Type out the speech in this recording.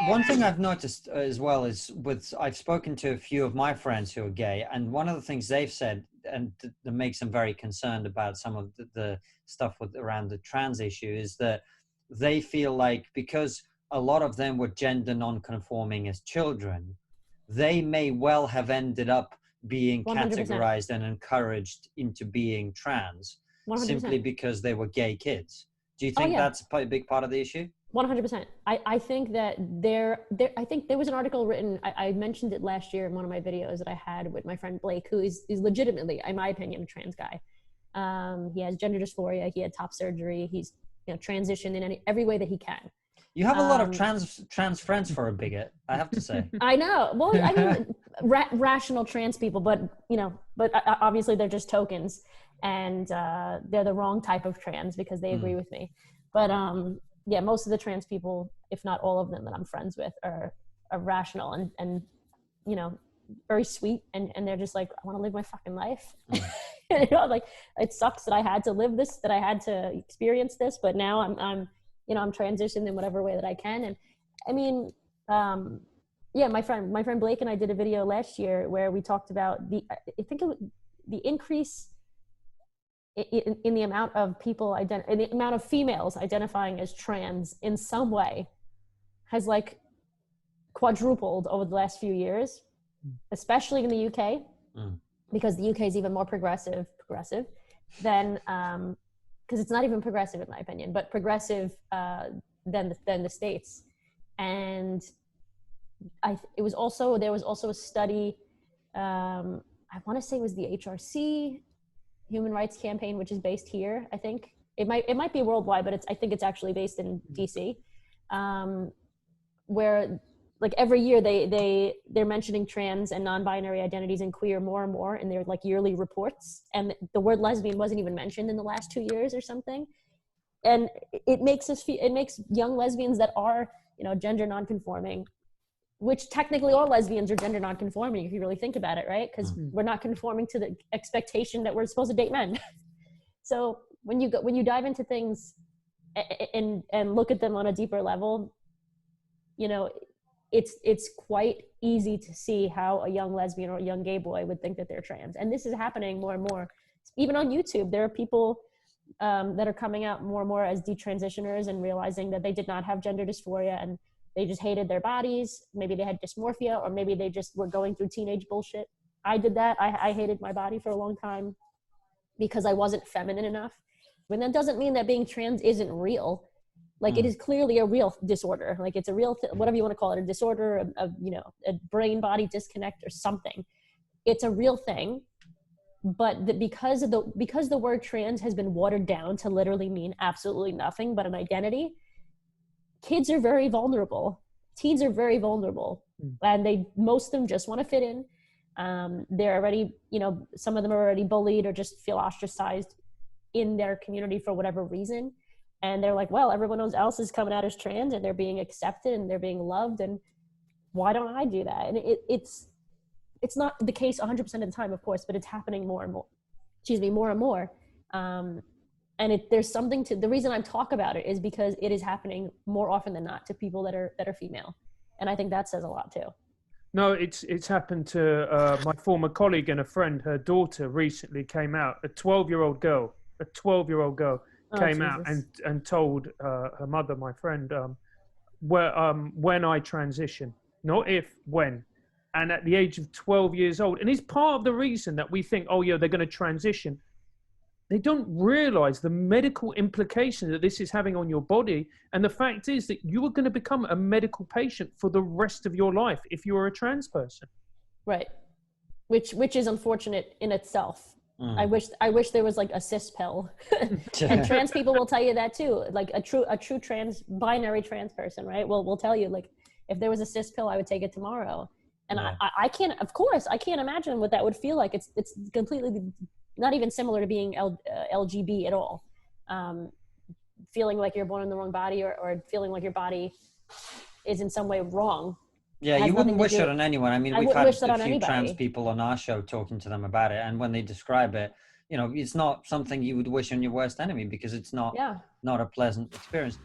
One thing I've noticed as well is I've spoken to a few of my friends who are gay, and one of the things they've said, and that makes them very concerned about some of the stuff around the trans issue, is that they feel like because a lot of them were gender non-conforming as children, they may well have ended up being 100%. categorized and encouraged into being trans 100%. simply because they were gay kids. Do you think that's a big part of the issue? 100%. I think that I think there was an article written, I mentioned it last year in one of my videos that I had with my friend Blake, who is legitimately, in my opinion, a trans guy. He has gender dysphoria. He had top surgery. He's transitioned in every way that he can. You have a lot of trans friends for a bigot, I have to say. I know. Well, I mean, rational trans people, but obviously they're just tokens, and they're the wrong type of trans because they agree with me. But yeah, most of the trans people, if not all of them that I'm friends with, are rational and very sweet, and they're just like, I want to live my fucking life. Like, it sucks that I had to live this, that I had to experience this, but now I'm transitioned in whatever way that I can. And I mean, my friend Blake and I did a video last year where we talked about the increase in the amount of people in the amount of females identifying as trans in some way has like quadrupled over the last few years, especially in the UK, because the UK is even more progressive than because it's not even progressive in my opinion, but progressive than the States. And there was also a study, I want to say it was the HRC Human Rights Campaign, which is based here. I think it might be worldwide, but I think it's actually based in DC, where like every year they're mentioning trans and non-binary identities and queer more and more in their like yearly reports, and the word lesbian wasn't even mentioned in the last 2 years or something. And it makes young lesbians that are gender non-conforming, which technically all lesbians are gender non-conforming if you really think about it, right? Because we're not conforming to the expectation that we're supposed to date men. So when you dive into things and look at them on a deeper level, it's quite easy to see how a young lesbian or a young gay boy would think that they're trans. And this is happening more and more. Even on YouTube, there are people that are coming out more and more as detransitioners and realizing that they did not have gender dysphoria and they just hated their bodies. Maybe they had dysmorphia, or maybe they just were going through teenage bullshit. I did that. I hated my body for a long time because I wasn't feminine enough. But that doesn't mean that being trans isn't real. Like it is clearly a real disorder. Like it's a real, whatever you want to call it, a disorder, a brain body disconnect or something. It's a real thing. But because the word trans has been watered down to literally mean absolutely nothing but an identity, kids are very vulnerable. Teens are very vulnerable, and most of them just want to fit in. They're already, some of them are already bullied or just feel ostracized in their community for whatever reason. And they're like, well, everyone else is coming out as trans and they're being accepted and they're being loved, and why don't I do that? And it's not the case 100% of the time, of course, but it's happening more and more. And there's something to the reason I talk about it is because it is happening more often than not to people that are female, and I think that says a lot too. No, it's happened to my former colleague and a friend. Her daughter recently came out. A 12-year-old girl came out and told her mother, my friend, when I transition, not if, when. And at the age of 12 years old, and it's part of the reason that we think, oh yeah, they're going to transition. They don't realize the medical implications that this is having on your body. And the fact is that you are going to become a medical patient for the rest of your life if you are a trans person. Right. Which is unfortunate in itself. I wish there was like a cis pill. And trans people will tell you that too. Like a true binary trans person, right? Will tell you, like, if there was a cis pill, I would take it tomorrow. And I can't imagine what that would feel like. It's completely not even similar to being LGB at all. Feeling like you're born in the wrong body or feeling like your body is in some way wrong. Yeah, you wouldn't wish it on anyone. I mean, we've had a few trans people on our show talking to them about it. And when they describe it, it's not something you would wish on your worst enemy because it's not a pleasant experience.